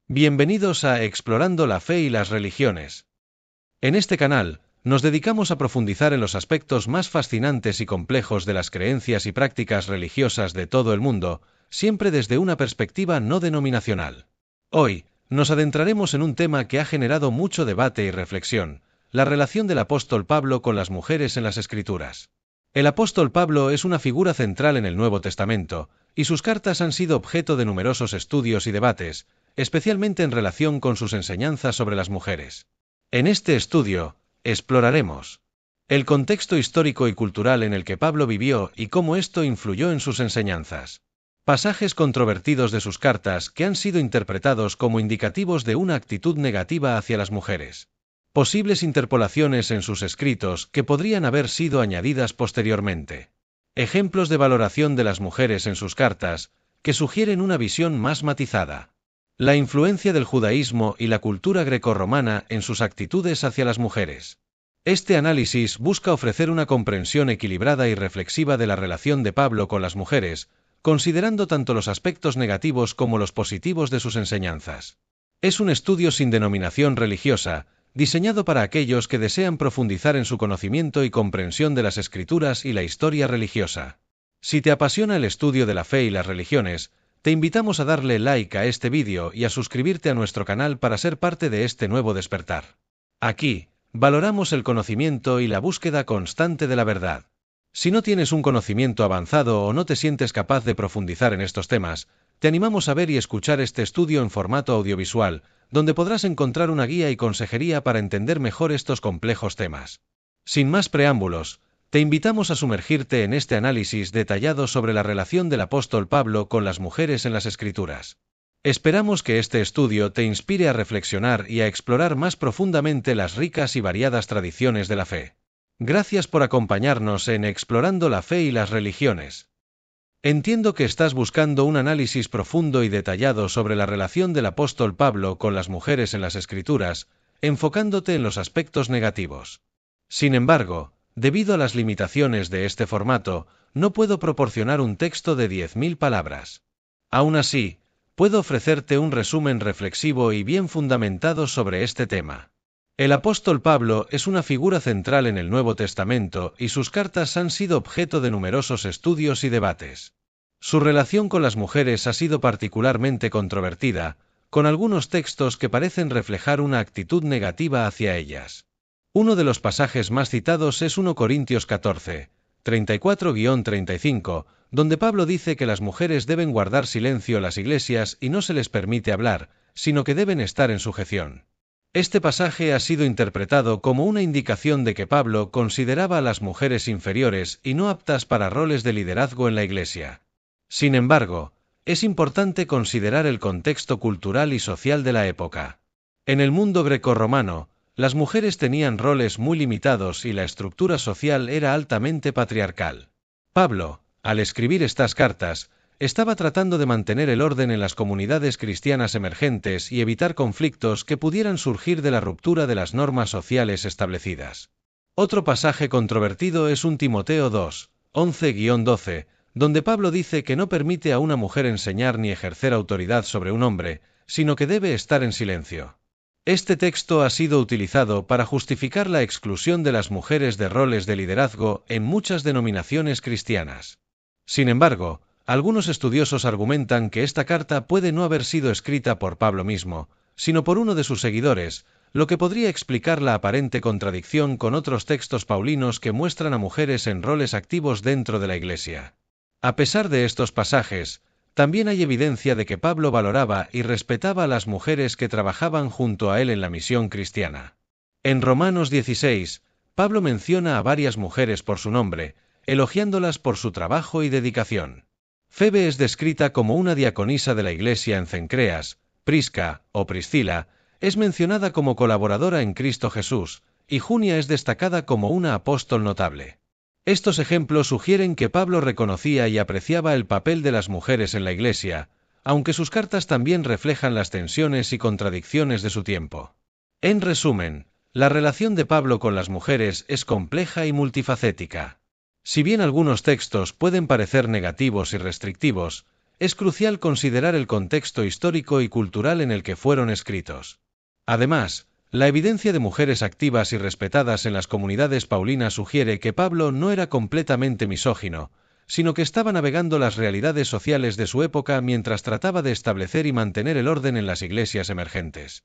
Bienvenidos a Explorando la Fe y las Religiones. En este canal, nos dedicamos a profundizar en los aspectos más fascinantes y complejos de las creencias y prácticas religiosas de todo el mundo, siempre desde una perspectiva no denominacional. Hoy, nos adentraremos en un tema que ha generado mucho debate y reflexión: la relación del apóstol Pablo con las mujeres en las Escrituras. El apóstol Pablo es una figura central en el Nuevo Testamento, y sus cartas han sido objeto de numerosos estudios y debates, especialmente en relación con sus enseñanzas sobre las mujeres. En este estudio, exploraremos el contexto histórico y cultural en el que Pablo vivió y cómo esto influyó en sus enseñanzas. Pasajes controvertidos de sus cartas que han sido interpretados como indicativos de una actitud negativa hacia las mujeres. Posibles interpolaciones en sus escritos que podrían haber sido añadidas posteriormente. Ejemplos de valoración de las mujeres en sus cartas, que sugieren una visión más matizada. La influencia del judaísmo y la cultura grecorromana en sus actitudes hacia las mujeres. Este análisis busca ofrecer una comprensión equilibrada y reflexiva de la relación de Pablo con las mujeres, considerando tanto los aspectos negativos como los positivos de sus enseñanzas. Es un estudio sin denominación religiosa, diseñado para aquellos que desean profundizar en su conocimiento y comprensión de las Escrituras y la historia religiosa. Si te apasiona el estudio de la fe y las religiones, te invitamos a darle like a este vídeo y a suscribirte a nuestro canal para ser parte de este nuevo despertar. Aquí, valoramos el conocimiento y la búsqueda constante de la verdad. Si no tienes un conocimiento avanzado o no te sientes capaz de profundizar en estos temas, te animamos a ver y escuchar este estudio en formato audiovisual, donde podrás encontrar una guía y consejería para entender mejor estos complejos temas. Sin más preámbulos, te invitamos a sumergirte en este análisis detallado sobre la relación del apóstol Pablo con las mujeres en las Escrituras. Esperamos que este estudio te inspire a reflexionar y a explorar más profundamente las ricas y variadas tradiciones de la fe. Gracias por acompañarnos en Explorando la Fe y las Religiones. Entiendo que estás buscando un análisis profundo y detallado sobre la relación del apóstol Pablo con las mujeres en las Escrituras, enfocándote en los aspectos negativos. Sin embargo, debido a las limitaciones de este formato, no puedo proporcionar un texto de 10.000 palabras. Aún así, puedo ofrecerte un resumen reflexivo y bien fundamentado sobre este tema. El apóstol Pablo es una figura central en el Nuevo Testamento y sus cartas han sido objeto de numerosos estudios y debates. Su relación con las mujeres ha sido particularmente controvertida, con algunos textos que parecen reflejar una actitud negativa hacia ellas. Uno de los pasajes más citados es 1 Corintios 14, 34-35, donde Pablo dice que las mujeres deben guardar silencio en las iglesias y no se les permite hablar, sino que deben estar en sujeción. Este pasaje ha sido interpretado como una indicación de que Pablo consideraba a las mujeres inferiores y no aptas para roles de liderazgo en la iglesia. Sin embargo, es importante considerar el contexto cultural y social de la época. En el mundo grecorromano, las mujeres tenían roles muy limitados y la estructura social era altamente patriarcal. Pablo, al escribir estas cartas, estaba tratando de mantener el orden en las comunidades cristianas emergentes y evitar conflictos que pudieran surgir de la ruptura de las normas sociales establecidas. Otro pasaje controvertido es 1 Timoteo 2, 11-12, donde Pablo dice que no permite a una mujer enseñar ni ejercer autoridad sobre un hombre, sino que debe estar en silencio. Este texto ha sido utilizado para justificar la exclusión de las mujeres de roles de liderazgo en muchas denominaciones cristianas. Sin embargo, algunos estudiosos argumentan que esta carta puede no haber sido escrita por Pablo mismo, sino por uno de sus seguidores, lo que podría explicar la aparente contradicción con otros textos paulinos que muestran a mujeres en roles activos dentro de la Iglesia. A pesar de estos pasajes, también hay evidencia de que Pablo valoraba y respetaba a las mujeres que trabajaban junto a él en la misión cristiana. En Romanos 16, Pablo menciona a varias mujeres por su nombre, elogiándolas por su trabajo y dedicación. Febe es descrita como una diaconisa de la iglesia en Cencreas, Prisca, o Priscila, es mencionada como colaboradora en Cristo Jesús, y Junia es destacada como una apóstol notable. Estos ejemplos sugieren que Pablo reconocía y apreciaba el papel de las mujeres en la iglesia, aunque sus cartas también reflejan las tensiones y contradicciones de su tiempo. En resumen, la relación de Pablo con las mujeres es compleja y multifacética. Si bien algunos textos pueden parecer negativos y restrictivos, es crucial considerar el contexto histórico y cultural en el que fueron escritos. Además, la evidencia de mujeres activas y respetadas en las comunidades paulinas sugiere que Pablo no era completamente misógino, sino que estaba navegando las realidades sociales de su época mientras trataba de establecer y mantener el orden en las iglesias emergentes.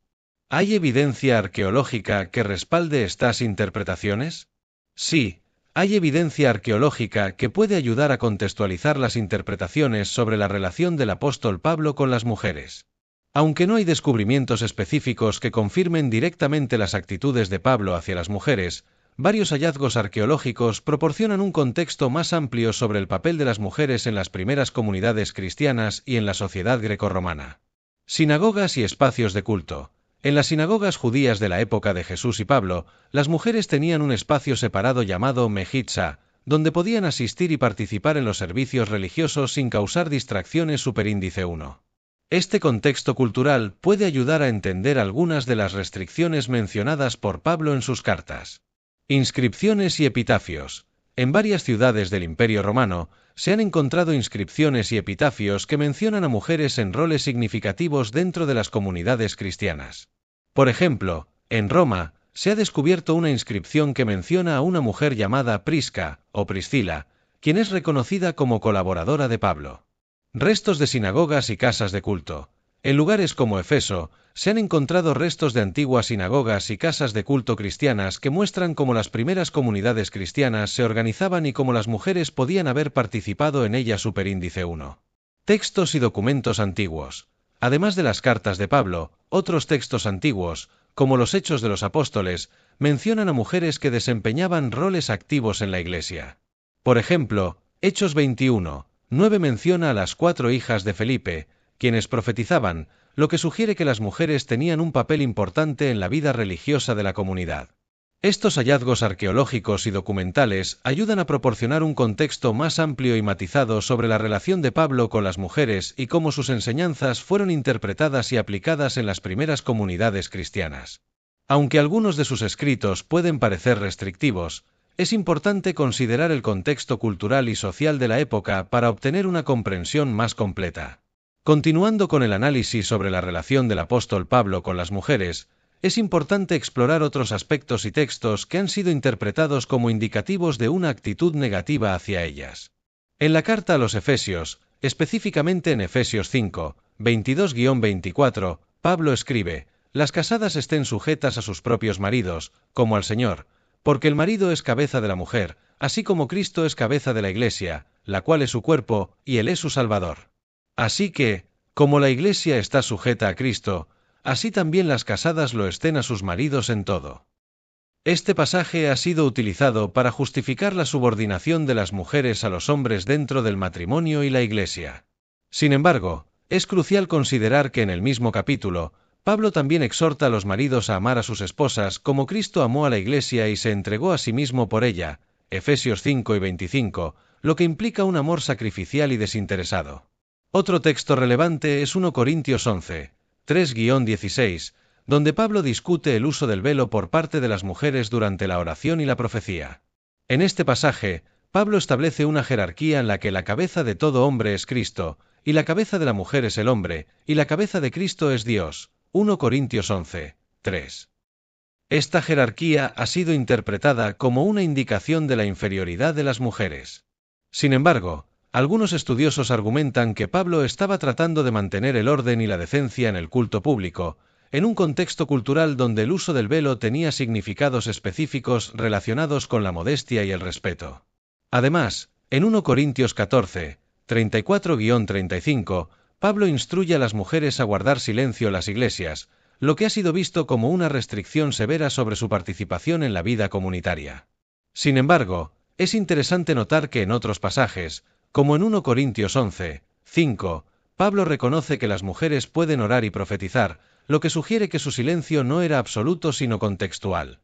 ¿Hay evidencia arqueológica que respalde estas interpretaciones? Sí, hay evidencia arqueológica que puede ayudar a contextualizar las interpretaciones sobre la relación del apóstol Pablo con las mujeres. Aunque no hay descubrimientos específicos que confirmen directamente las actitudes de Pablo hacia las mujeres, varios hallazgos arqueológicos proporcionan un contexto más amplio sobre el papel de las mujeres en las primeras comunidades cristianas y en la sociedad grecorromana. Sinagogas y espacios de culto. En las sinagogas judías de la época de Jesús y Pablo, las mujeres tenían un espacio separado llamado mejitza, donde podían asistir y participar en los servicios religiosos sin causar distracciones. Superíndice 1. Este contexto cultural puede ayudar a entender algunas de las restricciones mencionadas por Pablo en sus cartas. Inscripciones y epitafios. En varias ciudades del Imperio Romano, se han encontrado inscripciones y epitafios que mencionan a mujeres en roles significativos dentro de las comunidades cristianas. Por ejemplo, en Roma, se ha descubierto una inscripción que menciona a una mujer llamada Prisca, o Priscila, quien es reconocida como colaboradora de Pablo. Restos de sinagogas y casas de culto. En lugares como Efeso, se han encontrado restos de antiguas sinagogas y casas de culto cristianas que muestran cómo las primeras comunidades cristianas se organizaban y cómo las mujeres podían haber participado en ellas. Superíndice 1. Textos y documentos antiguos. Además de las cartas de Pablo, otros textos antiguos, como los Hechos de los Apóstoles, mencionan a mujeres que desempeñaban roles activos en la Iglesia. Por ejemplo, Hechos 21:9 menciona a las 4 hijas de Felipe, quienes profetizaban, lo que sugiere que las mujeres tenían un papel importante en la vida religiosa de la comunidad. Estos hallazgos arqueológicos y documentales ayudan a proporcionar un contexto más amplio y matizado sobre la relación de Pablo con las mujeres y cómo sus enseñanzas fueron interpretadas y aplicadas en las primeras comunidades cristianas. Aunque algunos de sus escritos pueden parecer restrictivos, es importante considerar el contexto cultural y social de la época para obtener una comprensión más completa. Continuando con el análisis sobre la relación del apóstol Pablo con las mujeres, es importante explorar otros aspectos y textos que han sido interpretados como indicativos de una actitud negativa hacia ellas. En la carta a los Efesios, específicamente en Efesios 5, 22-24, Pablo escribe: «Las casadas estén sujetas a sus propios maridos, como al Señor, porque el marido es cabeza de la mujer, así como Cristo es cabeza de la Iglesia, la cual es su cuerpo, y Él es su Salvador. Así que, como la Iglesia está sujeta a Cristo, así también las casadas lo estén a sus maridos en todo». Este pasaje ha sido utilizado para justificar la subordinación de las mujeres a los hombres dentro del matrimonio y la Iglesia. Sin embargo, es crucial considerar que en el mismo capítulo, Pablo también exhorta a los maridos a amar a sus esposas como Cristo amó a la Iglesia y se entregó a sí mismo por ella, Efesios 5:25, lo que implica un amor sacrificial y desinteresado. Otro texto relevante es 1 Corintios 11, 3-16, donde Pablo discute el uso del velo por parte de las mujeres durante la oración y la profecía. En este pasaje, Pablo establece una jerarquía en la que la cabeza de todo hombre es Cristo, y la cabeza de la mujer es el hombre, y la cabeza de Cristo es Dios. 1 Corintios 11, 3. Esta jerarquía ha sido interpretada como una indicación de la inferioridad de las mujeres. Sin embargo, algunos estudiosos argumentan que Pablo estaba tratando de mantener el orden y la decencia en el culto público, en un contexto cultural donde el uso del velo tenía significados específicos relacionados con la modestia y el respeto. Además, en 1 Corintios 14, 34-35, Pablo instruye a las mujeres a guardar silencio en las iglesias, lo que ha sido visto como una restricción severa sobre su participación en la vida comunitaria. Sin embargo, es interesante notar que en otros pasajes, como en 1 Corintios 11, 5, Pablo reconoce que las mujeres pueden orar y profetizar, lo que sugiere que su silencio no era absoluto sino contextual.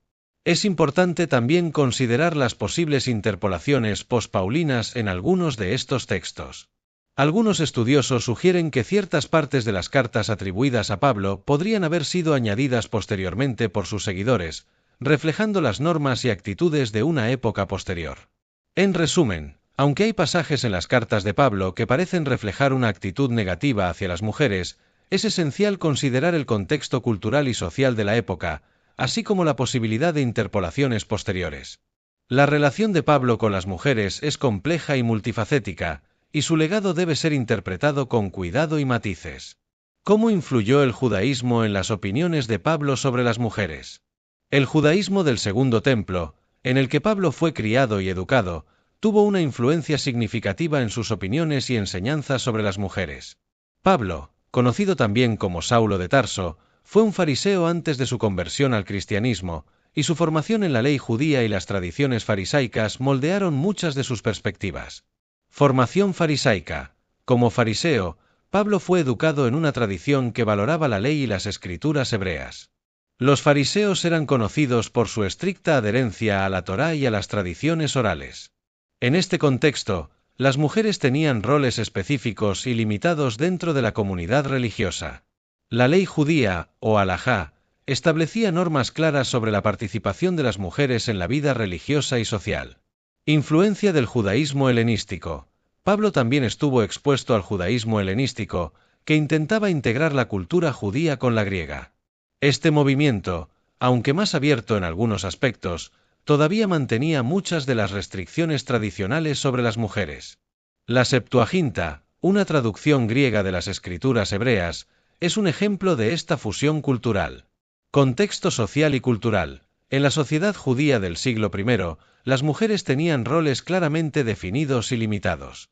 Es importante también considerar las posibles interpolaciones pospaulinas en algunos de estos textos. Algunos estudiosos sugieren que ciertas partes de las cartas atribuidas a Pablo podrían haber sido añadidas posteriormente por sus seguidores, reflejando las normas y actitudes de una época posterior. En resumen, Aunque hay pasajes en las cartas de Pablo que parecen reflejar una actitud negativa hacia las mujeres, es esencial considerar el contexto cultural y social de la época, así como la posibilidad de interpolaciones posteriores. La relación de Pablo con las mujeres es compleja y multifacética, y su legado debe ser interpretado con cuidado y matices. ¿Cómo influyó el judaísmo en las opiniones de Pablo sobre las mujeres? El judaísmo del Segundo Templo, en el que Pablo fue criado y educado, tuvo una influencia significativa en sus opiniones y enseñanzas sobre las mujeres. Pablo, conocido también como Saulo de Tarso, fue un fariseo antes de su conversión al cristianismo, y su formación en la ley judía y las tradiciones farisaicas moldearon muchas de sus perspectivas. Formación farisaica. Como fariseo, Pablo fue educado en una tradición que valoraba la ley y las escrituras hebreas. Los fariseos eran conocidos por su estricta adherencia a la Torá y a las tradiciones orales. En este contexto, las mujeres tenían roles específicos y limitados dentro de la comunidad religiosa. La ley judía, o halajá, establecía normas claras sobre la participación de las mujeres en la vida religiosa y social. Influencia del judaísmo helenístico. Pablo también estuvo expuesto al judaísmo helenístico, que intentaba integrar la cultura judía con la griega. Este movimiento, aunque más abierto en algunos aspectos, todavía mantenía muchas de las restricciones tradicionales sobre las mujeres. La Septuaginta, una traducción griega de las escrituras hebreas, es un ejemplo de esta fusión cultural. Contexto social y cultural. En la sociedad judía del siglo I, las mujeres tenían roles claramente definidos y limitados.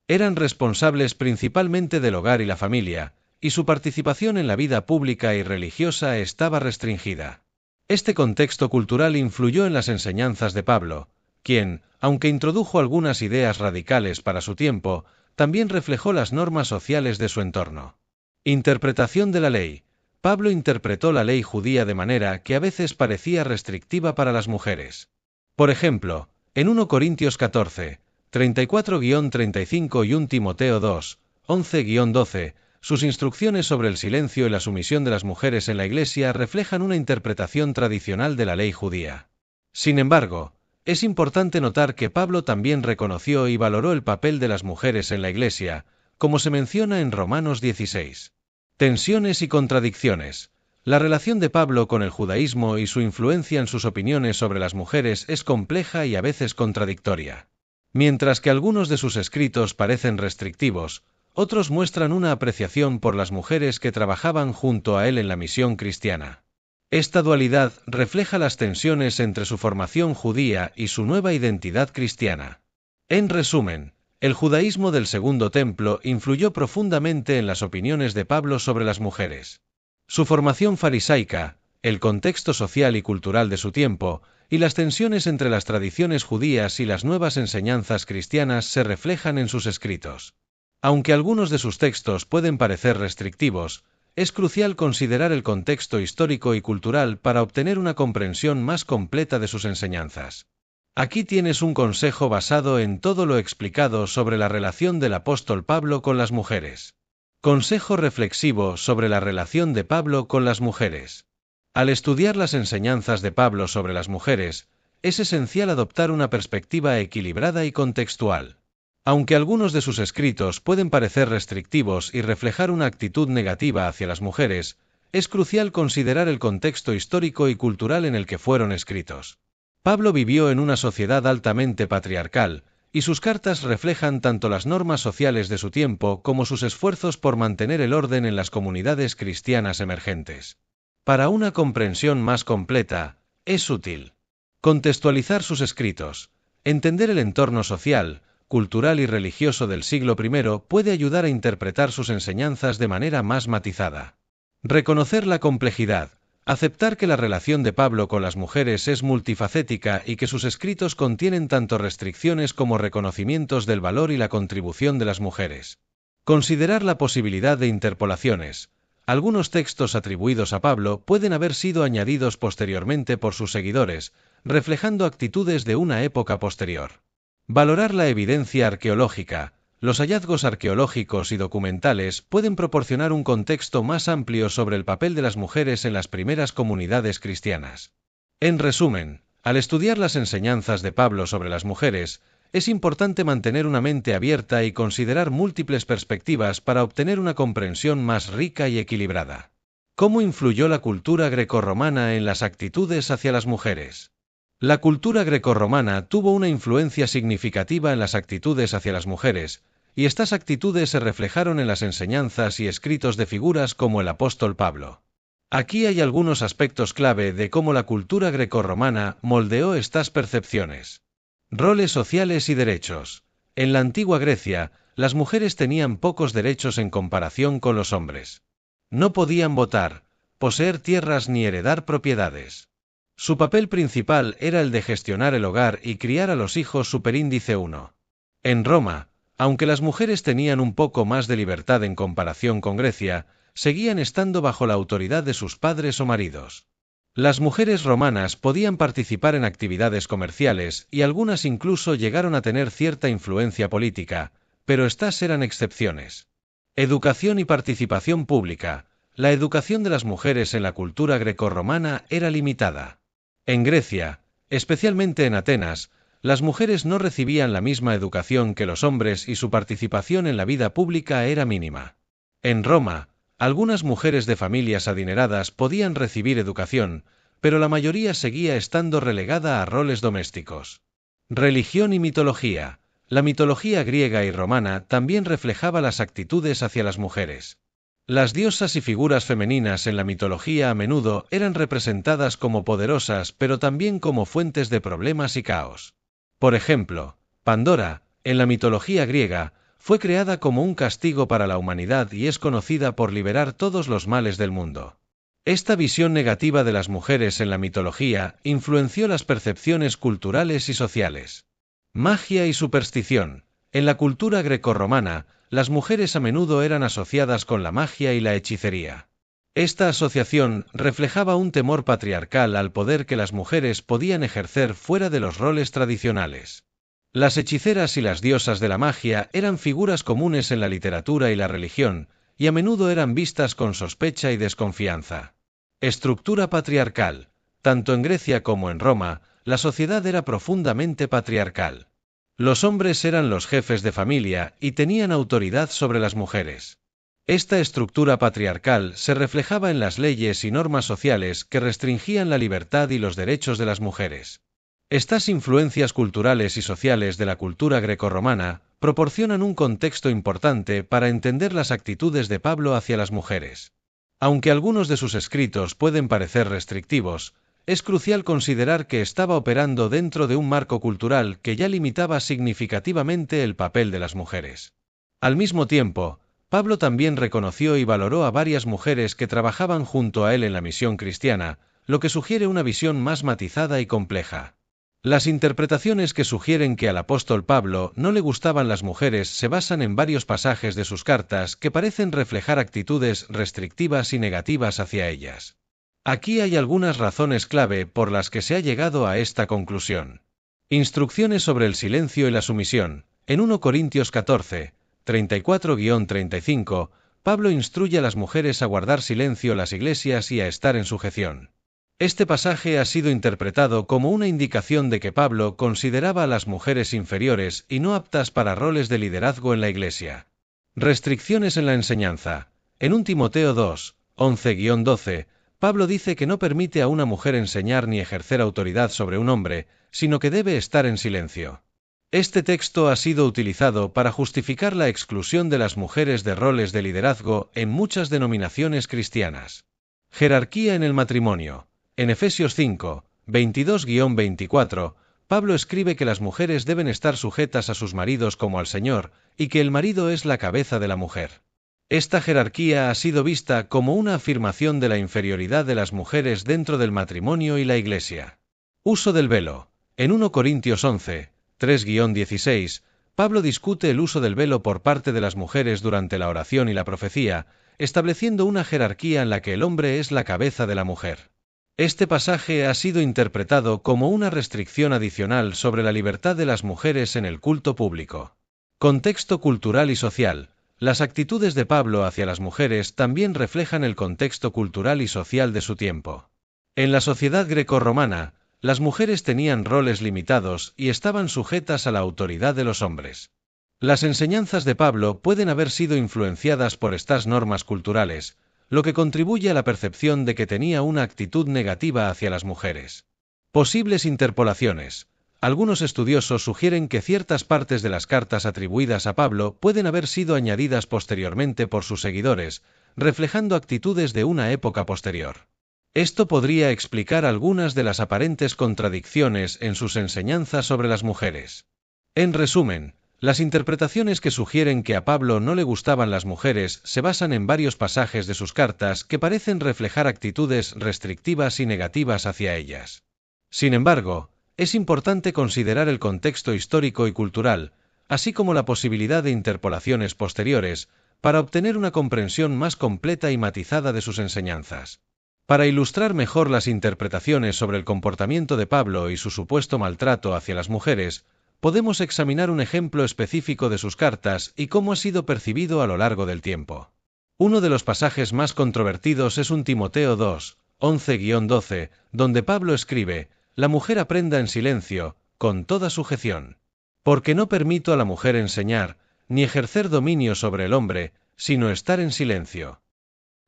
Eran responsables principalmente del hogar y la familia, y su participación en la vida pública y religiosa estaba restringida. Este contexto cultural influyó en las enseñanzas de Pablo, quien, aunque introdujo algunas ideas radicales para su tiempo, también reflejó las normas sociales de su entorno. Interpretación de la ley. Pablo interpretó la ley judía de manera que a veces parecía restrictiva para las mujeres. Por ejemplo, en 1 Corintios 14, 34-35 y 1 Timoteo 2, 11-12, sus instrucciones sobre el silencio y la sumisión de las mujeres en la Iglesia reflejan una interpretación tradicional de la ley judía. Sin embargo, es importante notar que Pablo también reconoció y valoró el papel de las mujeres en la Iglesia, como se menciona en Romanos 16. Tensiones y contradicciones. La relación de Pablo con el judaísmo y su influencia en sus opiniones sobre las mujeres es compleja y a veces contradictoria. Mientras que algunos de sus escritos parecen restrictivos, otros muestran una apreciación por las mujeres que trabajaban junto a él en la misión cristiana. Esta dualidad refleja las tensiones entre su formación judía y su nueva identidad cristiana. En resumen, el judaísmo del Segundo Templo influyó profundamente en las opiniones de Pablo sobre las mujeres. Su formación farisaica, el contexto social y cultural de su tiempo, y las tensiones entre las tradiciones judías y las nuevas enseñanzas cristianas se reflejan en sus escritos. Aunque algunos de sus textos pueden parecer restrictivos, es crucial considerar el contexto histórico y cultural para obtener una comprensión más completa de sus enseñanzas. Aquí tienes un consejo basado en todo lo explicado sobre la relación del apóstol Pablo con las mujeres. Consejo reflexivo sobre la relación de Pablo con las mujeres. Al estudiar las enseñanzas de Pablo sobre las mujeres, es esencial adoptar una perspectiva equilibrada y contextual. Aunque algunos de sus escritos pueden parecer restrictivos y reflejar una actitud negativa hacia las mujeres, es crucial considerar el contexto histórico y cultural en el que fueron escritos. Pablo vivió en una sociedad altamente patriarcal, y sus cartas reflejan tanto las normas sociales de su tiempo como sus esfuerzos por mantener el orden en las comunidades cristianas emergentes. Para una comprensión más completa, es útil contextualizar sus escritos. Entender el entorno social, cultural y religioso del siglo I puede ayudar a interpretar sus enseñanzas de manera más matizada. Reconocer la complejidad. Aceptar que la relación de Pablo con las mujeres es multifacética y que sus escritos contienen tanto restricciones como reconocimientos del valor y la contribución de las mujeres. Considerar la posibilidad de interpolaciones. Algunos textos atribuidos a Pablo pueden haber sido añadidos posteriormente por sus seguidores, reflejando actitudes de una época posterior. Valorar la evidencia arqueológica. Los hallazgos arqueológicos y documentales pueden proporcionar un contexto más amplio sobre el papel de las mujeres en las primeras comunidades cristianas. En resumen, al estudiar las enseñanzas de Pablo sobre las mujeres, es importante mantener una mente abierta y considerar múltiples perspectivas para obtener una comprensión más rica y equilibrada. ¿Cómo influyó la cultura grecorromana en las actitudes hacia las mujeres? La cultura grecorromana tuvo una influencia significativa en las actitudes hacia las mujeres, y estas actitudes se reflejaron en las enseñanzas y escritos de figuras como el apóstol Pablo. Aquí hay algunos aspectos clave de cómo la cultura grecorromana moldeó estas percepciones. Roles sociales y derechos. En la antigua Grecia, las mujeres tenían pocos derechos en comparación con los hombres. No podían votar, poseer tierras ni heredar propiedades. Su papel principal era el de gestionar el hogar y criar a los hijos superíndice 1. En Roma, aunque las mujeres tenían un poco más de libertad en comparación con Grecia, seguían estando bajo la autoridad de sus padres o maridos. Las mujeres romanas podían participar en actividades comerciales y algunas incluso llegaron a tener cierta influencia política, pero estas eran excepciones. Educación y participación pública. La educación de las mujeres en la cultura grecorromana era limitada. En Grecia, especialmente en Atenas, las mujeres no recibían la misma educación que los hombres y su participación en la vida pública era mínima. En Roma, algunas mujeres de familias adineradas podían recibir educación, pero la mayoría seguía estando relegada a roles domésticos. Religión y mitología. La mitología griega y romana también reflejaba las actitudes hacia las mujeres. Las diosas y figuras femeninas en la mitología a menudo eran representadas como poderosas, pero también como fuentes de problemas y caos. Por ejemplo, Pandora, en la mitología griega, fue creada como un castigo para la humanidad y es conocida por liberar todos los males del mundo. Esta visión negativa de las mujeres en la mitología influenció las percepciones culturales y sociales. Magia y superstición. En la cultura grecorromana, las mujeres a menudo eran asociadas con la magia y la hechicería. Esta asociación reflejaba un temor patriarcal al poder que las mujeres podían ejercer fuera de los roles tradicionales. Las hechiceras y las diosas de la magia eran figuras comunes en la literatura y la religión, y a menudo eran vistas con sospecha y desconfianza. Estructura patriarcal. Tanto en Grecia como en Roma, la sociedad era profundamente patriarcal. Los hombres eran los jefes de familia y tenían autoridad sobre las mujeres. Esta estructura patriarcal se reflejaba en las leyes y normas sociales que restringían la libertad y los derechos de las mujeres. Estas influencias culturales y sociales de la cultura grecorromana proporcionan un contexto importante para entender las actitudes de Pablo hacia las mujeres. Aunque algunos de sus escritos pueden parecer restrictivos, es crucial considerar que estaba operando dentro de un marco cultural que ya limitaba significativamente el papel de las mujeres. Al mismo tiempo, Pablo también reconoció y valoró a varias mujeres que trabajaban junto a él en la misión cristiana, lo que sugiere una visión más matizada y compleja. Las interpretaciones que sugieren que al apóstol Pablo no le gustaban las mujeres se basan en varios pasajes de sus cartas que parecen reflejar actitudes restrictivas y negativas hacia ellas. Aquí hay algunas razones clave por las que se ha llegado a esta conclusión. Instrucciones sobre el silencio y la sumisión. En 1 Corintios 14, 34-35, Pablo instruye a las mujeres a guardar silencio en las iglesias y a estar en sujeción. Este pasaje ha sido interpretado como una indicación de que Pablo consideraba a las mujeres inferiores y no aptas para roles de liderazgo en la iglesia. Restricciones en la enseñanza. En 1 Timoteo 2, 11-12, Pablo dice que no permite a una mujer enseñar ni ejercer autoridad sobre un hombre, sino que debe estar en silencio. Este texto ha sido utilizado para justificar la exclusión de las mujeres de roles de liderazgo en muchas denominaciones cristianas. Jerarquía en el matrimonio. En Efesios 5, 22-24, Pablo escribe que las mujeres deben estar sujetas a sus maridos como al Señor, y que el marido es la cabeza de la mujer. Esta jerarquía ha sido vista como una afirmación de la inferioridad de las mujeres dentro del matrimonio y la Iglesia. Uso del velo. En 1 Corintios 11, 3-16, Pablo discute el uso del velo por parte de las mujeres durante la oración y la profecía, estableciendo una jerarquía en la que el hombre es la cabeza de la mujer. Este pasaje ha sido interpretado como una restricción adicional sobre la libertad de las mujeres en el culto público. Contexto cultural y social. Las actitudes de Pablo hacia las mujeres también reflejan el contexto cultural y social de su tiempo. En la sociedad grecorromana, las mujeres tenían roles limitados y estaban sujetas a la autoridad de los hombres. Las enseñanzas de Pablo pueden haber sido influenciadas por estas normas culturales, lo que contribuye a la percepción de que tenía una actitud negativa hacia las mujeres. Posibles interpolaciones. Algunos estudiosos sugieren que ciertas partes de las cartas atribuidas a Pablo pueden haber sido añadidas posteriormente por sus seguidores, reflejando actitudes de una época posterior. Esto podría explicar algunas de las aparentes contradicciones en sus enseñanzas sobre las mujeres. En resumen, las interpretaciones que sugieren que a Pablo no le gustaban las mujeres se basan en varios pasajes de sus cartas que parecen reflejar actitudes restrictivas y negativas hacia ellas. Sin embargo, es importante considerar el contexto histórico y cultural, así como la posibilidad de interpolaciones posteriores, para obtener una comprensión más completa y matizada de sus enseñanzas. Para ilustrar mejor las interpretaciones sobre el comportamiento de Pablo y su supuesto maltrato hacia las mujeres, podemos examinar un ejemplo específico de sus cartas y cómo ha sido percibido a lo largo del tiempo. Uno de los pasajes más controvertidos es 1 Timoteo 2, 11-12, donde Pablo escribe: «La mujer aprenda en silencio, con toda sujeción. Porque no permito a la mujer enseñar, ni ejercer dominio sobre el hombre, sino estar en silencio».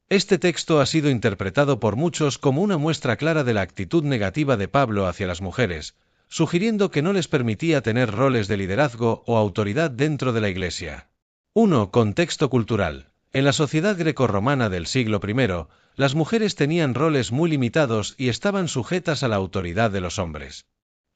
Este texto ha sido interpretado por muchos como una muestra clara de la actitud negativa de Pablo hacia las mujeres, sugiriendo que no les permitía tener roles de liderazgo o autoridad dentro de la Iglesia. 1. Contexto cultural. En la sociedad grecorromana del siglo I, las mujeres tenían roles muy limitados y estaban sujetas a la autoridad de los hombres.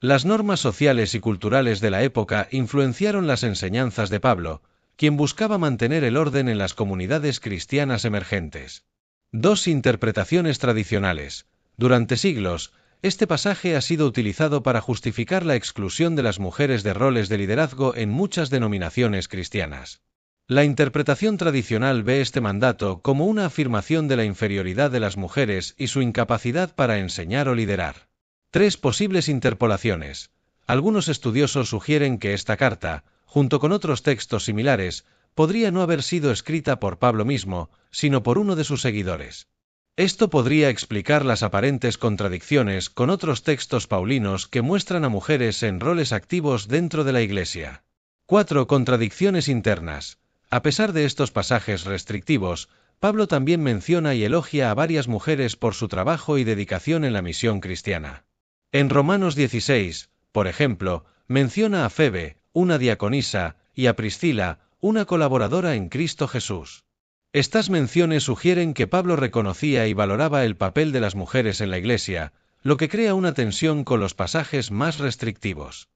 Las normas sociales y culturales de la época influenciaron las enseñanzas de Pablo, quien buscaba mantener el orden en las comunidades cristianas emergentes. 2. Interpretaciones tradicionales. Durante siglos, este pasaje ha sido utilizado para justificar la exclusión de las mujeres de roles de liderazgo en muchas denominaciones cristianas. La interpretación tradicional ve este mandato como una afirmación de la inferioridad de las mujeres y su incapacidad para enseñar o liderar. 3. Posibles interpolaciones. Algunos estudiosos sugieren que esta carta, junto con otros textos similares, podría no haber sido escrita por Pablo mismo, sino por uno de sus seguidores. Esto podría explicar las aparentes contradicciones con otros textos paulinos que muestran a mujeres en roles activos dentro de la Iglesia. 4. Contradicciones internas. A pesar de estos pasajes restrictivos, Pablo también menciona y elogia a varias mujeres por su trabajo y dedicación en la misión cristiana. En Romanos 16, por ejemplo, menciona a Febe, una diaconisa, y a Priscila, una colaboradora en Cristo Jesús. Estas menciones sugieren que Pablo reconocía y valoraba el papel de las mujeres en la Iglesia, lo que crea una tensión con los pasajes más restrictivos.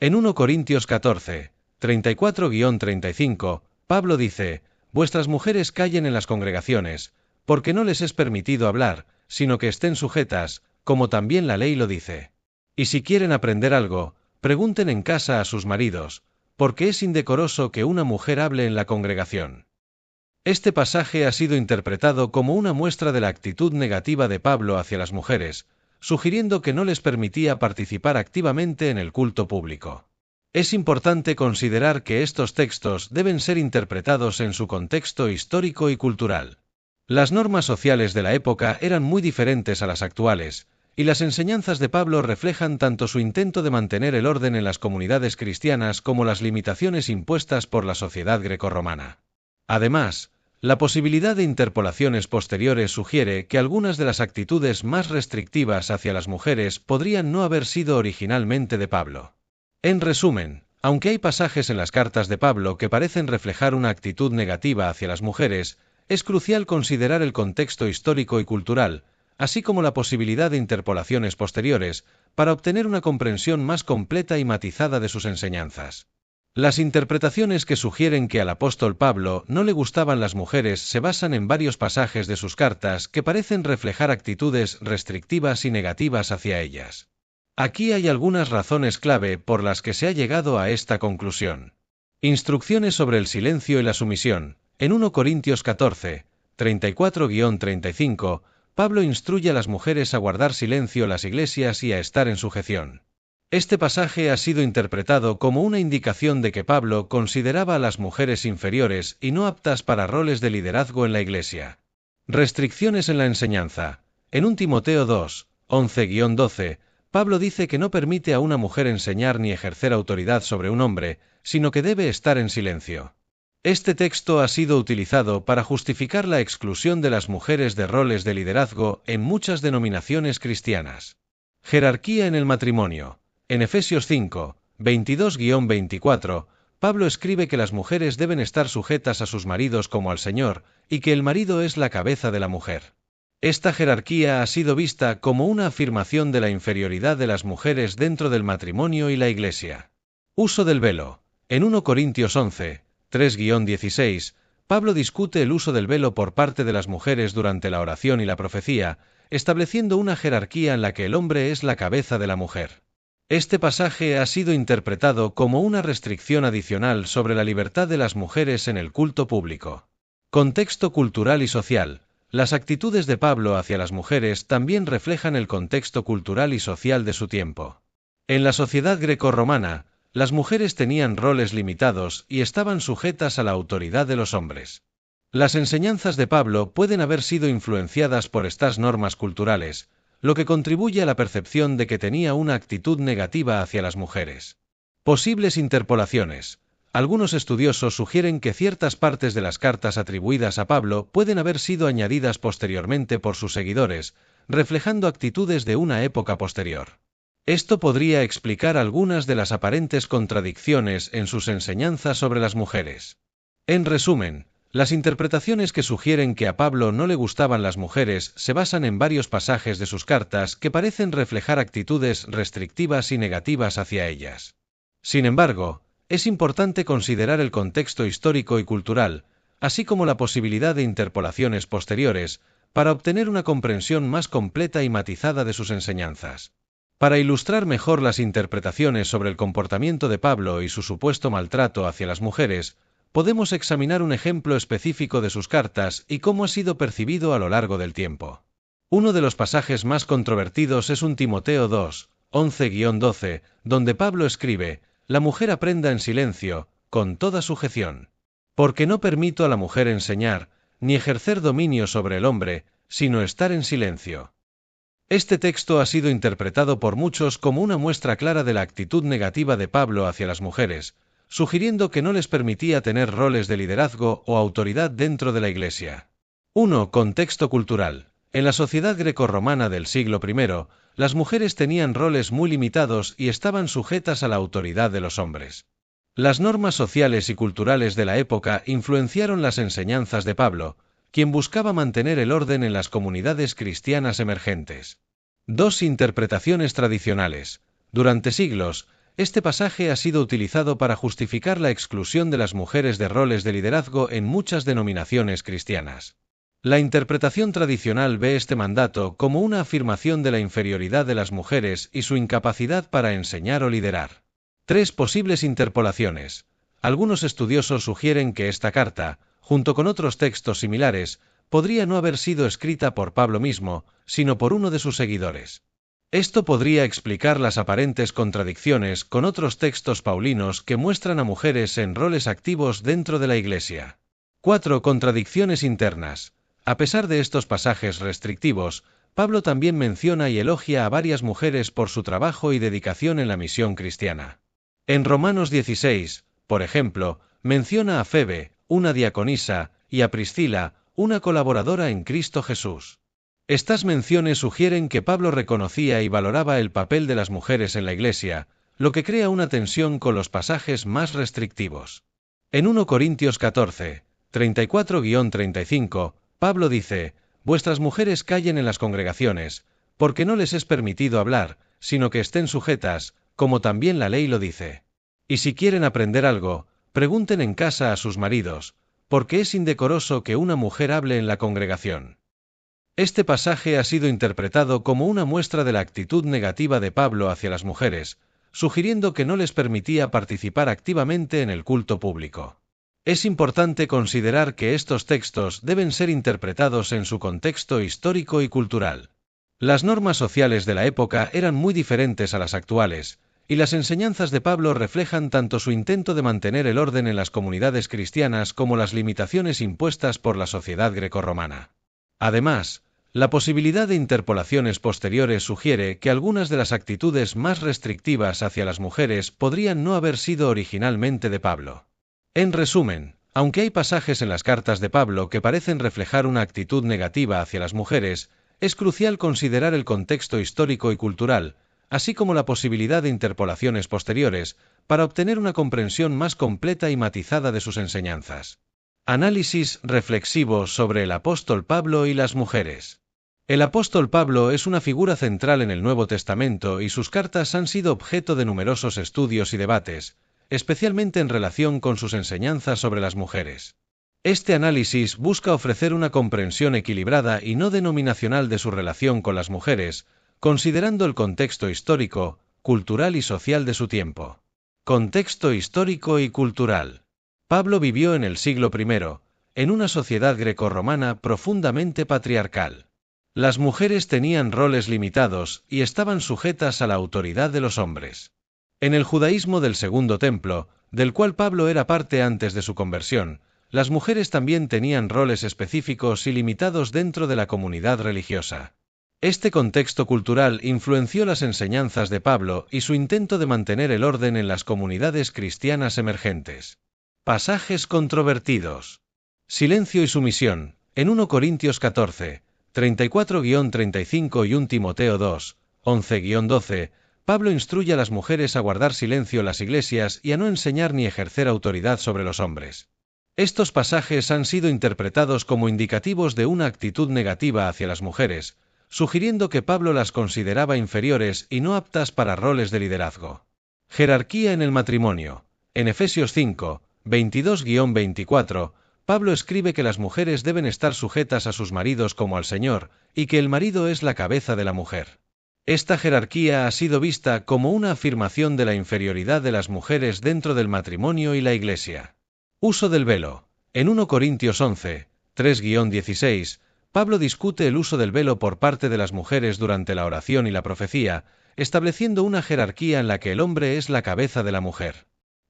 En 1 Corintios 14, 34-35, Pablo dice: «Vuestras mujeres callen en las congregaciones, porque no les es permitido hablar, sino que estén sujetas, como también la ley lo dice. Y si quieren aprender algo, pregunten en casa a sus maridos, porque es indecoroso que una mujer hable en la congregación». Este pasaje ha sido interpretado como una muestra de la actitud negativa de Pablo hacia las mujeres, sugiriendo que no les permitía participar activamente en el culto público. Es importante considerar que estos textos deben ser interpretados en su contexto histórico y cultural. Las normas sociales de la época eran muy diferentes a las actuales, y las enseñanzas de Pablo reflejan tanto su intento de mantener el orden en las comunidades cristianas como las limitaciones impuestas por la sociedad grecorromana. Además, la posibilidad de interpolaciones posteriores sugiere que algunas de las actitudes más restrictivas hacia las mujeres podrían no haber sido originalmente de Pablo. En resumen, aunque hay pasajes en las cartas de Pablo que parecen reflejar una actitud negativa hacia las mujeres, es crucial considerar el contexto histórico y cultural, así como la posibilidad de interpolaciones posteriores, para obtener una comprensión más completa y matizada de sus enseñanzas. Las interpretaciones que sugieren que al apóstol Pablo no le gustaban las mujeres se basan en varios pasajes de sus cartas que parecen reflejar actitudes restrictivas y negativas hacia ellas. Aquí hay algunas razones clave por las que se ha llegado a esta conclusión. Instrucciones sobre el silencio y la sumisión. En 1 Corintios 14, 34-35, Pablo instruye a las mujeres a guardar silencio en las iglesias y a estar en sujeción. Este pasaje ha sido interpretado como una indicación de que Pablo consideraba a las mujeres inferiores y no aptas para roles de liderazgo en la iglesia. Restricciones en la enseñanza. En 1 Timoteo 2, 11-12, Pablo dice que no permite a una mujer enseñar ni ejercer autoridad sobre un hombre, sino que debe estar en silencio. Este texto ha sido utilizado para justificar la exclusión de las mujeres de roles de liderazgo en muchas denominaciones cristianas. Jerarquía en el matrimonio. En Efesios 5, 22-24, Pablo escribe que las mujeres deben estar sujetas a sus maridos como al Señor, y que el marido es la cabeza de la mujer. Esta jerarquía ha sido vista como una afirmación de la inferioridad de las mujeres dentro del matrimonio y la Iglesia. Uso del velo. En 1 Corintios 11, 3-16, Pablo discute el uso del velo por parte de las mujeres durante la oración y la profecía, estableciendo una jerarquía en la que el hombre es la cabeza de la mujer. Este pasaje ha sido interpretado como una restricción adicional sobre la libertad de las mujeres en el culto público. Contexto cultural y social. Las actitudes de Pablo hacia las mujeres también reflejan el contexto cultural y social de su tiempo. En la sociedad grecorromana, las mujeres tenían roles limitados y estaban sujetas a la autoridad de los hombres. Las enseñanzas de Pablo pueden haber sido influenciadas por estas normas culturales, lo que contribuye a la percepción de que tenía una actitud negativa hacia las mujeres. Posibles interpolaciones. Algunos estudiosos sugieren que ciertas partes de las cartas atribuidas a Pablo pueden haber sido añadidas posteriormente por sus seguidores, reflejando actitudes de una época posterior. Esto podría explicar algunas de las aparentes contradicciones en sus enseñanzas sobre las mujeres. En resumen, las interpretaciones que sugieren que a Pablo no le gustaban las mujeres se basan en varios pasajes de sus cartas que parecen reflejar actitudes restrictivas y negativas hacia ellas. Sin embargo, es importante considerar el contexto histórico y cultural, así como la posibilidad de interpolaciones posteriores, para obtener una comprensión más completa y matizada de sus enseñanzas. Para ilustrar mejor las interpretaciones sobre el comportamiento de Pablo y su supuesto maltrato hacia las mujeres, podemos examinar un ejemplo específico de sus cartas y cómo ha sido percibido a lo largo del tiempo. Uno de los pasajes más controvertidos es 1 Timoteo 2, 11-12, donde Pablo escribe: «La mujer aprenda en silencio, con toda sujeción. Porque no permito a la mujer enseñar, ni ejercer dominio sobre el hombre, sino estar en silencio». Este texto ha sido interpretado por muchos como una muestra clara de la actitud negativa de Pablo hacia las mujeres, sugiriendo que no les permitía tener roles de liderazgo o autoridad dentro de la Iglesia. 1. Contexto cultural. En la sociedad grecorromana del siglo I, las mujeres tenían roles muy limitados y estaban sujetas a la autoridad de los hombres. Las normas sociales y culturales de la época influenciaron las enseñanzas de Pablo, quien buscaba mantener el orden en las comunidades cristianas emergentes. 2. Interpretaciones tradicionales. Durante siglos, este pasaje ha sido utilizado para justificar la exclusión de las mujeres de roles de liderazgo en muchas denominaciones cristianas. La interpretación tradicional ve este mandato como una afirmación de la inferioridad de las mujeres y su incapacidad para enseñar o liderar. 3. Posibles interpolaciones. Algunos estudiosos sugieren que esta carta, junto con otros textos similares, podría no haber sido escrita por Pablo mismo, sino por uno de sus seguidores. Esto podría explicar las aparentes contradicciones con otros textos paulinos que muestran a mujeres en roles activos dentro de la Iglesia. 4. Contradicciones internas. A pesar de estos pasajes restrictivos, Pablo también menciona y elogia a varias mujeres por su trabajo y dedicación en la misión cristiana. En Romanos 16, por ejemplo, menciona a Febe, una diaconisa, y a Priscila, una colaboradora en Cristo Jesús. Estas menciones sugieren que Pablo reconocía y valoraba el papel de las mujeres en la Iglesia, lo que crea una tensión con los pasajes más restrictivos. En 1 Corintios 14, 34-35, Pablo dice: «Vuestras mujeres callen en las congregaciones, porque no les es permitido hablar, sino que estén sujetas, como también la ley lo dice. Y si quieren aprender algo, pregunten en casa a sus maridos, porque es indecoroso que una mujer hable en la congregación». Este pasaje ha sido interpretado como una muestra de la actitud negativa de Pablo hacia las mujeres, sugiriendo que no les permitía participar activamente en el culto público. Es importante considerar que estos textos deben ser interpretados en su contexto histórico y cultural. Las normas sociales de la época eran muy diferentes a las actuales, y las enseñanzas de Pablo reflejan tanto su intento de mantener el orden en las comunidades cristianas como las limitaciones impuestas por la sociedad grecorromana. Además, La posibilidad de interpolaciones posteriores sugiere que algunas de las actitudes más restrictivas hacia las mujeres podrían no haber sido originalmente de Pablo. En resumen, aunque hay pasajes en las cartas de Pablo que parecen reflejar una actitud negativa hacia las mujeres, es crucial considerar el contexto histórico y cultural, así como la posibilidad de interpolaciones posteriores, para obtener una comprensión más completa y matizada de sus enseñanzas. Análisis reflexivo sobre el apóstol Pablo y las mujeres. El apóstol Pablo es una figura central en el Nuevo Testamento y sus cartas han sido objeto de numerosos estudios y debates, especialmente en relación con sus enseñanzas sobre las mujeres. Este análisis busca ofrecer una comprensión equilibrada y no denominacional de su relación con las mujeres, considerando el contexto histórico, cultural y social de su tiempo. Contexto histórico y cultural. Pablo vivió en el siglo I, en una sociedad grecorromana profundamente patriarcal. Las mujeres tenían roles limitados y estaban sujetas a la autoridad de los hombres. En el judaísmo del Segundo Templo, del cual Pablo era parte antes de su conversión, las mujeres también tenían roles específicos y limitados dentro de la comunidad religiosa. Este contexto cultural influenció las enseñanzas de Pablo y su intento de mantener el orden en las comunidades cristianas emergentes. Pasajes controvertidos. Silencio y sumisión. En 1 Corintios 14, 34-35 y 1 Timoteo 2, 11-12, Pablo instruye a las mujeres a guardar silencio en las iglesias y a no enseñar ni ejercer autoridad sobre los hombres. Estos pasajes han sido interpretados como indicativos de una actitud negativa hacia las mujeres, sugiriendo que Pablo las consideraba inferiores y no aptas para roles de liderazgo. Jerarquía en el matrimonio. En Efesios 5, 22-24, Pablo escribe que las mujeres deben estar sujetas a sus maridos como al Señor, y que el marido es la cabeza de la mujer. Esta jerarquía ha sido vista como una afirmación de la inferioridad de las mujeres dentro del matrimonio y la Iglesia. Uso del velo. En 1 Corintios 11, 3-16, Pablo discute el uso del velo por parte de las mujeres durante la oración y la profecía, estableciendo una jerarquía en la que el hombre es la cabeza de la mujer.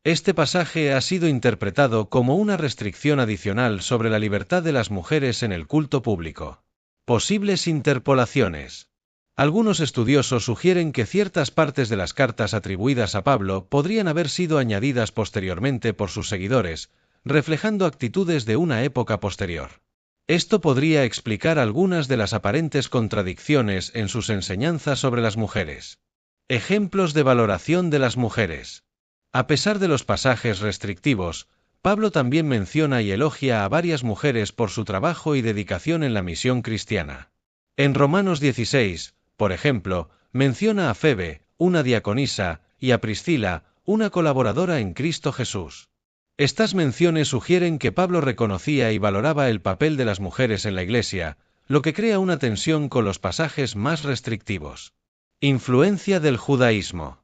Este pasaje ha sido interpretado como una restricción adicional sobre la libertad de las mujeres en el culto público. Posibles interpolaciones. Algunos estudiosos sugieren que ciertas partes de las cartas atribuidas a Pablo podrían haber sido añadidas posteriormente por sus seguidores, reflejando actitudes de una época posterior. Esto podría explicar algunas de las aparentes contradicciones en sus enseñanzas sobre las mujeres. Ejemplos de valoración de las mujeres. A pesar de los pasajes restrictivos, Pablo también menciona y elogia a varias mujeres por su trabajo y dedicación en la misión cristiana. En Romanos 16, por ejemplo, menciona a Febe, una diaconisa, y a Priscila, una colaboradora en Cristo Jesús. Estas menciones sugieren que Pablo reconocía y valoraba el papel de las mujeres en la Iglesia, lo que crea una tensión con los pasajes más restrictivos. Influencia del judaísmo.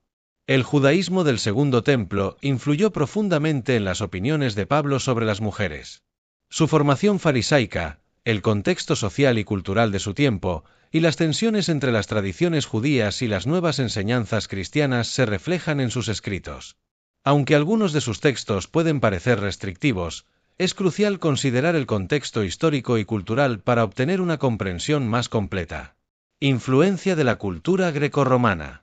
El judaísmo del Segundo Templo influyó profundamente en las opiniones de Pablo sobre las mujeres. Su formación farisaica, el contexto social y cultural de su tiempo, y las tensiones entre las tradiciones judías y las nuevas enseñanzas cristianas se reflejan en sus escritos. Aunque algunos de sus textos pueden parecer restrictivos, es crucial considerar el contexto histórico y cultural para obtener una comprensión más completa. Influencia de la cultura grecorromana.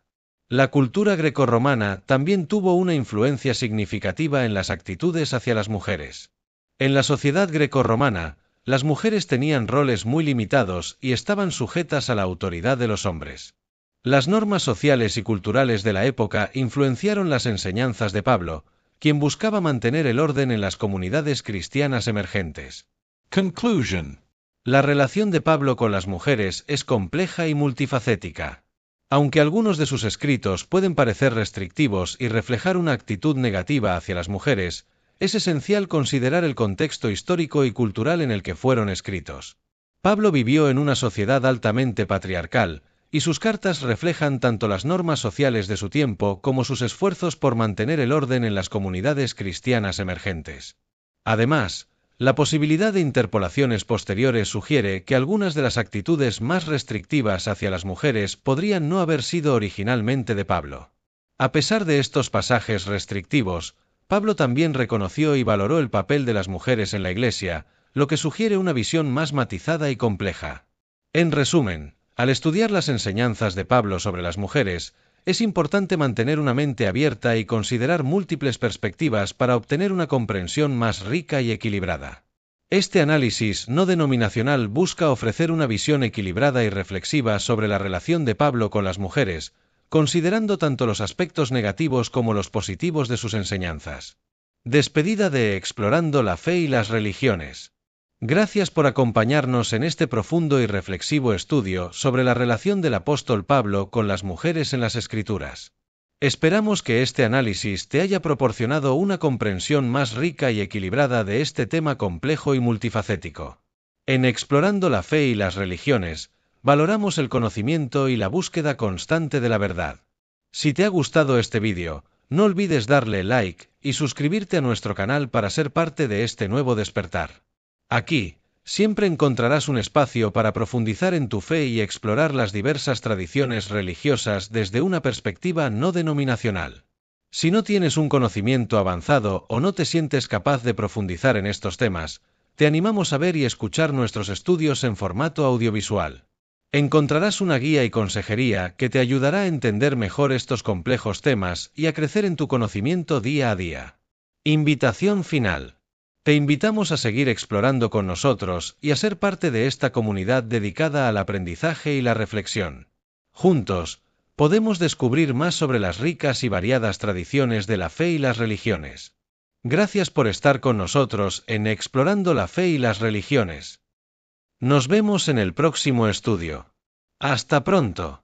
La cultura grecorromana también tuvo una influencia significativa en las actitudes hacia las mujeres. En la sociedad grecorromana, las mujeres tenían roles muy limitados y estaban sujetas a la autoridad de los hombres. Las normas sociales y culturales de la época influenciaron las enseñanzas de Pablo, quien buscaba mantener el orden en las comunidades cristianas emergentes. Conclusion. La relación de Pablo con las mujeres es compleja y multifacética. Aunque algunos de sus escritos pueden parecer restrictivos y reflejar una actitud negativa hacia las mujeres, es esencial considerar el contexto histórico y cultural en el que fueron escritos. Pablo vivió en una sociedad altamente patriarcal, y sus cartas reflejan tanto las normas sociales de su tiempo como sus esfuerzos por mantener el orden en las comunidades cristianas emergentes. Además, la posibilidad de interpolaciones posteriores sugiere que algunas de las actitudes más restrictivas hacia las mujeres podrían no haber sido originalmente de Pablo. A pesar de estos pasajes restrictivos, Pablo también reconoció y valoró el papel de las mujeres en la Iglesia, lo que sugiere una visión más matizada y compleja. En resumen, al estudiar las enseñanzas de Pablo sobre las mujeres, es importante mantener una mente abierta y considerar múltiples perspectivas para obtener una comprensión más rica y equilibrada. Este análisis no denominacional busca ofrecer una visión equilibrada y reflexiva sobre la relación de Pablo con las mujeres, considerando tanto los aspectos negativos como los positivos de sus enseñanzas. Despedida de Explorando la Fe y las Religiones. Gracias por acompañarnos en este profundo y reflexivo estudio sobre la relación del apóstol Pablo con las mujeres en las Escrituras. Esperamos que este análisis te haya proporcionado una comprensión más rica y equilibrada de este tema complejo y multifacético. En Explorando la Fe y las Religiones, valoramos el conocimiento y la búsqueda constante de la verdad. Si te ha gustado este vídeo, no olvides darle like y suscribirte a nuestro canal para ser parte de este nuevo despertar. Aquí, siempre encontrarás un espacio para profundizar en tu fe y explorar las diversas tradiciones religiosas desde una perspectiva no denominacional. Si no tienes un conocimiento avanzado o no te sientes capaz de profundizar en estos temas, te animamos a ver y escuchar nuestros estudios en formato audiovisual. Encontrarás una guía y consejería que te ayudará a entender mejor estos complejos temas y a crecer en tu conocimiento día a día. Invitación final. Te invitamos a seguir explorando con nosotros y a ser parte de esta comunidad dedicada al aprendizaje y la reflexión. Juntos, podemos descubrir más sobre las ricas y variadas tradiciones de la fe y las religiones. Gracias por estar con nosotros en Explorando la Fe y las Religiones. Nos vemos en el próximo estudio. ¡Hasta pronto!